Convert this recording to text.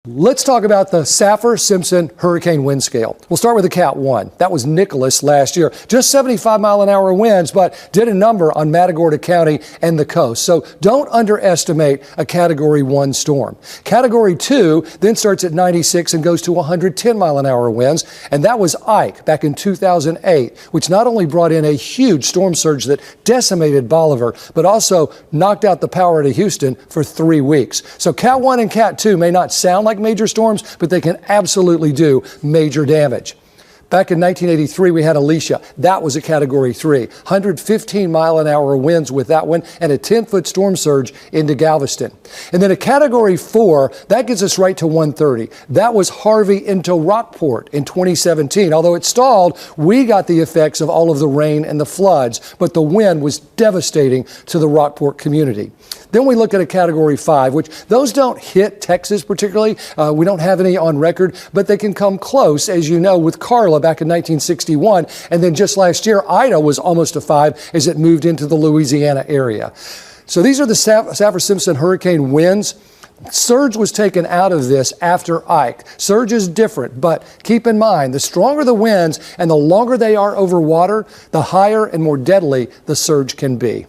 Let's talk about the Saffir-Simpson hurricane wind scale. We'll start with the Cat 1. That was Nicholas last year. Just 75-mile-an-hour winds, but did a number on Matagorda County and the coast. So don't underestimate a Category 1 storm. Category 2 then starts at 96 and goes to 110-mile-an-hour winds. And that was Ike back in 2008, which not only brought in a huge storm surge that decimated Bolivar, but also knocked out the power to Houston for 3 weeks. So Cat 1 and Cat 2 may not sound like major storms, but they can absolutely do major damage. Back in 1983, we had Alicia. That was a Category 3. 115-mile-an-hour winds with that one and a 10-foot storm surge into Galveston. And then a Category 4, that gets us right to 130. That was Harvey into Rockport in 2017. Although it stalled, we got the effects of all of the rain and the floods, but the wind was devastating to the Rockport community. Then we look at a Category 5, which those don't hit Texas particularly. We don't have any on record, but they can come close, as you know, with Carla back in 1961. And then just last year, Ida was almost a 5 as it moved into the Louisiana area. So these are the Saffir-Simpson hurricane winds. Surge was taken out of this after Ike. Surge is different, but keep in mind, the stronger the winds and the longer they are over water, the higher and more deadly the surge can be.